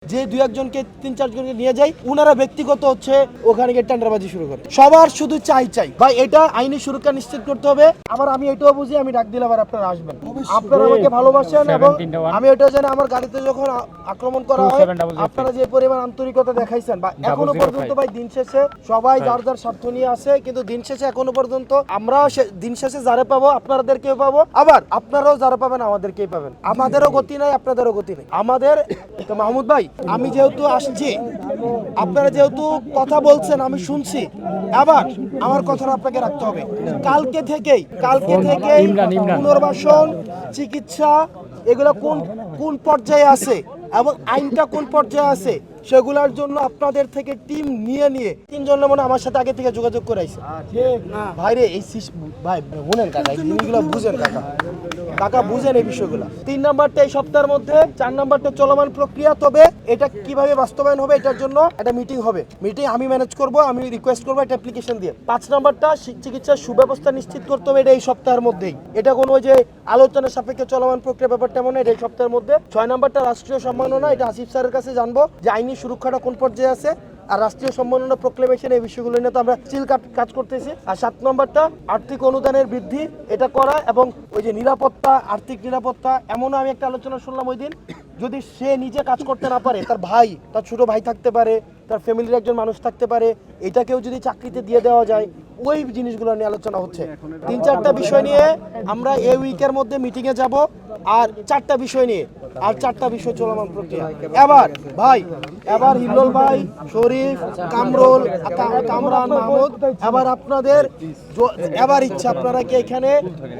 যে দুই একজনকে 3-4 জনকে নিয়ে যাই, উনারা ব্যক্তিগত হচ্ছে ওখানে গিয়ে টেন্ডারবাজি শুরু করে। সবার শুধু চাই ভাই, এটা আইনি সুরক্ষা নিশ্চিত করতে হবে। আবার আমি এটাও বুঝি, আমি ডাক দিলে আবার আপনারা আসবেন, আপনারা আমাকে ভালোবাসেন এবং আমি এটা জানি আমার গাড়িতে যখন আক্রমণ করা হয় আপনারা যে পরিমাণ আন্তরিকতা দেখাইছেন বা এখনো পর্যন্ত ভাই দিন শেষে সবাই যার যার স্বার্থ নিয়ে আসে, কিন্তু দিন শেষে এখনো পর্যন্ত আমরা দিন শেষে যারা পাবো আপনাদেরকেও পাবো, আবার আপনারাও যারা পাবেন আমাদেরকেই পাবেন। আমাদেরও গতি নাই, আপনাদেরও গতি নেই আমাদের। তো মাহমুদ ভাই, আমি যেহেতু আসছি, আপনারা যেহেতু কথা বলছেন আমি শুনছি, আবার আমার কথাটা আপনাকে রাখতে হবে। কালকে থেকেই পুনর্বাসন, চিকিৎসা এগুলো কোন পর্যায়ে আছে এবং আইনটা কোন পর্যায়ে আছে সেগুলোর জন্য আপনাদের থেকে টিম নিয়ে 3 জন মনে আমার সাথে আগে থেকে যোগাযোগ করে আইছে। ভাই রে, এই ভাই শুনেন কাকা, এই জিনিসগুলো বুঝেন কাকা বুঝেন এই বিষয়গুলো। 3 নাম্বারটা এই সপ্তাহের মধ্যে, 4 নাম্বারটা চলমান প্রক্রিয়া, তবে এটা কিভাবে বাস্তবায়ন হবে এটার জন্য একটা মিটিং হবে। মিটিং আমি ম্যানেজ করব, আমি রিকোয়েস্ট করবো একটা অ্যাপ্লিকেশন দিয়ে। 5 নাম্বারটা চিকিৎসার সুব্যবস্থা নিশ্চিত করতে হবে, এটা এই সপ্তাহের মধ্যেই। এটা কোনো ওই যে আলোচনার সাপেক্ষে চলমান প্রক্রিয়া ব্যাপারটা মনে হয়, এটা এই সপ্তাহের মধ্যে। 6 নাম্বারটা রাষ্ট্রীয় সম্মাননা, এটা আসিফ স্যারের কাছে জানবো যে আইনি সুরক্ষাটা কোন পর্যায়ে আছে। আর রাষ্ট্রীয় সম্মাননা প্রক্লেমেশন, এই বিষয়গুলো নিয়ে তো আমরা স্টিল কাজ করতেছি। আর 7 নম্বরটা আর্থিক অনুদানের বৃদ্ধি, এটা করা এবং ওই যে নিরাপত্তা, আর্থিক নিরাপত্তা। এমনও আমি একটা আলোচনা শুনলাম ওই দিন, যদি সে নিজে কাজ করতে না পারে, তার ভাই, তার ছোট ভাই থাকতে পারে, তার ফ্যামিলির একজন মানুষ থাকতে পারে, এটাকেও যদি চাকরিতে দিয়ে দেওয়া যায়, ওই জিনিসগুলো নিয়ে আলোচনা হচ্ছে। 3-4টা বিষয় নিয়ে আমরা এই উইকের মধ্যে মিটিংয়ে যাব, আর 4টা বিষয় নিয়ে, আর 4টা বিষয় চলমান প্রক্রিয়া। এবার হিল্লোল ভাই, শরীফ, কামরুল, কামরান, মাহমুদ, এবার আপনাদের এবার ইচ্ছা আপনারা কি এখানে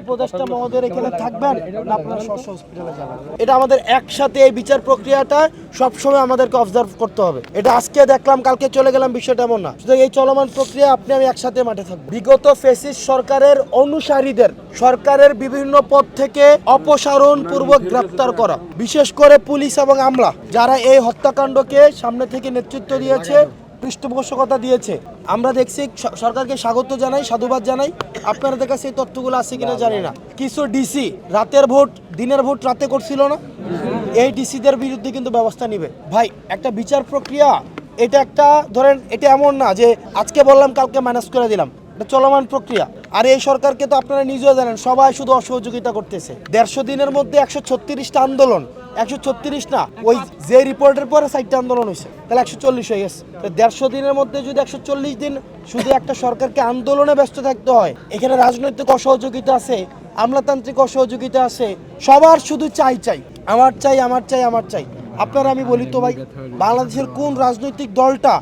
উপদেষ্টা মহোদয়ের এখানে থাকবেন না আপনারা স্ব হসপিটালে যাবেন। এটা আমাদের একসাথে এই বিচার প্রক্রিয়াটা সবসময় আমাদেরকে অবজার্ভ করতে হবে। এটা আজকে দেখলাম কালকে চলে গেলাম, বিষয়টা এমন না। শুধু এই চলমান প্রক্রিয়া আপনি আমি একসাথে মাঠে থাকবো। বিগত ফ্যাসিস্ট সরকারের অনুসারীদের সরকারের বিভিন্ন পদ থেকে অপসারণ পূর্বক গ্রেফতার করা, বিশেষ করে পুলিশ এবং আমলা যারা এই হত্যাকাণ্ডকে সামনে থেকে নেতৃত্ব দিয়েছে, পৃষ্ঠপোষকতা দিয়েছে, আমরা দেখছি। সরকারকে স্বাগত জানাই, সাধুবাদ জানাই। আপনাদের কাছে এই তথ্যগুলো আছে কিনা জানি না। কিছু ডিসি রাতের ভোট দিনের ভোট রাতে করছিল না, এই ডিসিদের বিরুদ্ধে কিন্তু ব্যবস্থা নিবে। ভাই, একটা বিচার প্রক্রিয়া, এটা একটা ধরেন, এটা এমন না যে আজকে বললাম কালকে ম্যানেজ করে দিলাম, এটা চলমান প্রক্রিয়া। আর এই সরকারকে তো আপনারা নিজেও জানেন, সবাই শুধু অসহযোগিতা করতেছে। 150 দিনের মধ্যে 136টা আন্দোলন, 136 না, ওই যে রিপোর্টের পরে 4টা আন্দোলন হয়েছে, তাহলে 140 হয়ে গেছে। 150 দিনের মধ্যে যদি 140 দিন শুধু একটা সরকারকে আন্দোলনে ব্যস্ত থাকতে হয়, এখানে রাজনৈতিক অসহযোগিতা আছে, আমলাতান্ত্রিক অসহযোগিতা আছে, সবার শুধু চাই আমার চাই। আপনারা আমি বলি তো ভাই, বাংলাদেশের কোন রাজনৈতিক দলটা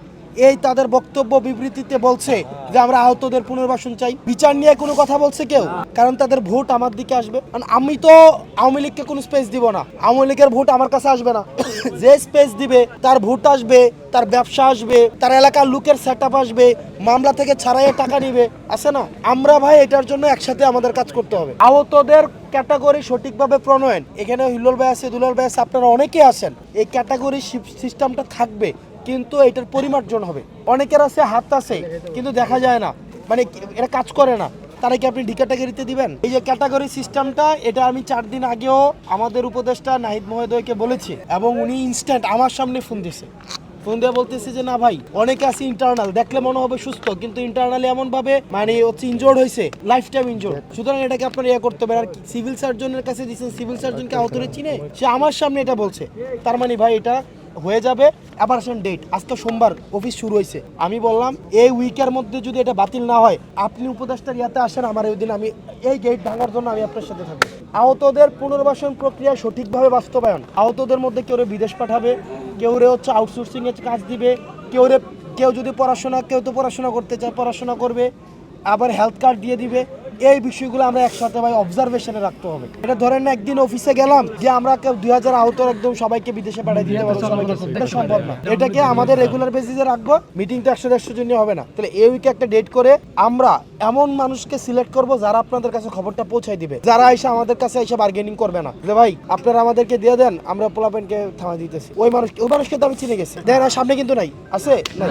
এই তাদের বক্তব্য বিবৃতিতে বলছে যে আমরা আহতদের পুনর্বাসন চাই? বিচার নিয়ে কোনো কথা বলছে কেউ? কারণ তাদের ভোট আমার দিকে আসবে। আমি তো আওয়ামী লীগকে কোনো স্পেস দিব না, আওয়ামী লীগের ভোট আমার কাছে আসবে না। যে স্পেস দিবে তার ভোট আসবে, তার ব্যবসা আসবে, তার এলাকার লোকের সেটআপ আসবে, মামলা থেকে ছাড়াইয়ে টাকা নিবে, আছে না? আমরা ভাই এটার জন্য একসাথে আমাদের কাজ করতে হবে। আহতদের ক্যাটাগরি সঠিকভাবে প্রণয়ন, এখানে হিল্লোল ভাই আছে, দুলাল ভাই আছে, আপনারা অনেকে আছেন, এই ক্যাটাগরি সিস্টেমটা থাকবে, কিন্তু এটার পরিমার্জন হবে। অনেকের আছে হাত আছে কিন্তু দেখা যায় না, মানে এটা কাজ করে না, তারা কি আপনি ডি ক্যাটাগরিতে দিবেন? এই যে ক্যাটাগরি সিস্টেমটা, এটা আমি 4 দিন আগেও আমাদের উপদেষ্টা নাহিদ মহোদয়কে বলেছি, এবং উনি ইনস্ট্যান্ট আমার সামনে ফোন দিছে। ফোন দিয়ে বলতেছে যে না ভাই, অনেকে আছে ইন্টারনাল, দেখলে মনে হবে সুস্থ, কিন্তু ইন্টারনালি এমন ভাবে মানে হচ্ছে ইনজোর্ড হয়েছে, লাইফ টাইম ইনজোর্ড। সুতরাং এটাকে আপনার ইয়ে করতে হবে। আর সিভিল সার্জনের কাছে দিচ্ছেন, সিভিল সার্জনকে আহতরে চিনে, সে আমার সামনে এটা বলছে। তার মানে ভাই এটা হয়ে যাবে। অপারেশন ডেট আজকে সোমবার, অফিস শুরু হয়েছে। আমি বললাম এই উইকের মধ্যে যদি এটা বাতিল না হয়, আপনি উপদেষ্টার ইয়াতে আসেন, আমার ওই দিন আমি এই গেট ভাঙার জন্য আমি আপনার সাথে থাকবো। আহতদের পুনর্বাসন প্রক্রিয়া সঠিকভাবে বাস্তবায়ন, আহতদের মধ্যে কেউ বিদেশ পাঠাবে, কেউ হচ্ছে আউটসোর্সিং এর কাজ দিবে, কেউ যদি কেউ তো পড়াশোনা করতে চায় পড়াশোনা করবে, আবার হেলথ কার্ড দিয়ে দিবে। এই বিষয়গুলো আমরা একসাথে ভাই অবজারভেশনে রাখতে হবে। এটা ধরেন না, একদিন অফিসে গেলাম যে আমরা 2000 আহত একদম সবাইকে বিদেশে পাঠিয়ে দিতে পারবো, এটা সম্ভব না। এটাকে আমাদের রেগুলার বেসিসে রাখবো। মিটিং তো 100-150 জন হবে না, তাহলে এই উইকে একটা ডেট করে আমরা এমন মানুষকে সিলেক্ট করব যারা আপনাদের কাছে খবরটা পৌঁছায় দিবে, যারা এসে আমাদের কাছে এসে বার্গেনিং করবে না যে ভাই আপনারা আমাদেরকে দিয়ে দেন, আমরা পোলাপেনকে থামাই দিতেছি। ওই মানুষকে তো আমি চিনে গেছি, দেখেন আর সামনে কিন্তু নাই, আছে নাই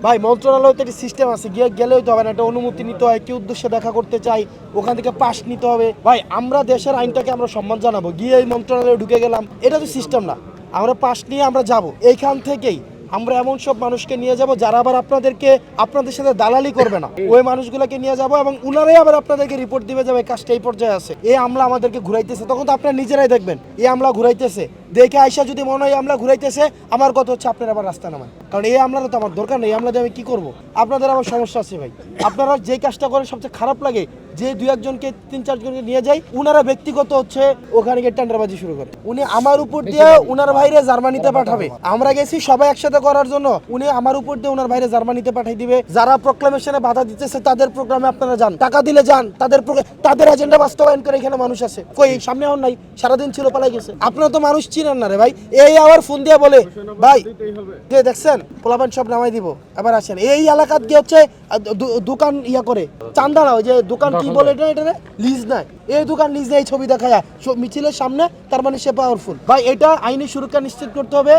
ভাই। মন্ত্রণালয় তো একটা সিস্টেম আছে, গেলেই তো হবে না, একটা অনুমতি নিতে হয়, কি উদ্দেশ্যে দেখা করতে চাই, ওখান থেকে পাস নিতে হবে। ভাই আমরা দেশের আইনটাকে আমরা সম্মান জানাবো, গিয়ে এই মন্ত্রণালয়ে ঢুকে গেলাম, এটা তো সিস্টেম না। আমরা পাশ নিয়ে আমরা যাব। এইখান থেকেই আমরা এমন সব মানুষকে নিয়ে যাব যারা আবার আপনাদের সাথে দালালি করবে না, ওই মানুষগুলোকে নিয়ে যাব এবং উনারাই আবার আপনাদেরকে রিপোর্ট দিবে যাবে কাজটা এই পর্যায়ে আছে, এই আমলা আমাদেরকে ঘুরাইতেছে। তখন তো আপনারা নিজেরাই দেখবেন এই আমলা ঘুরাইতেছে, দেখে আইসা যদি মনে হয় আমলা ঘুরাইতেছে, আমার কথা হচ্ছে আপনারা আবার রাস্তা নামান, কারণ এই আমলাটা তো আমার দরকার নেই। আমলা দিয়ে আমি কি করবো? আপনাদের আবার সমস্যা আছে ভাই। আপনারা যে কাজটা করেন সবচেয়ে খারাপ লাগে যে 2-1 জনকে 3-4 জনকে নিয়ে যায়, উনারা ব্যক্তিগত হচ্ছে ওখানে গিয়ে টেন্ডারবাজি শুরু করে। উনি আমার উপর দিয়ে উনার ভাইরে জার্মানিতে পাঠাবে। আমরা গেছি সবাই একসাথে করার জন্য, উনি আমার উপর দিয়ে উনার ভাইরে জার্মানিতে পাঠিয়ে দিবে। যারা প্রোক্লামেশনে বাধা দিতেছে তাদের প্রোগ্রামে আপনারা যান, টাকা দিলে যান, তাদের এজেন্ডা বাস্তবায়ন করে এখানে মানুষ আছে। কই সামনে হন নাই, সারাদিন ছিল পালাই গেছে। আপনারা তো মানুষ চিনেন না রে ভাই। এই আবার ফোন দিয়ে বলে ভাই যে দেখছেন পোলাপান সব নামাই দিব, এবার আসেন। এই এলাকাত গিয়ে হচ্ছে দোকান ইয়া করে চান্দা না, ওই যে দোকান কি বলে এটা লিজ নাই, এই দোকান লিজ নেই ছবি দেখায় মিছিলের সামনে, তার মানে সে পাওয়ারফুল। ভাই এটা আইনি সুরক্ষা নিশ্চিত করতে হবে।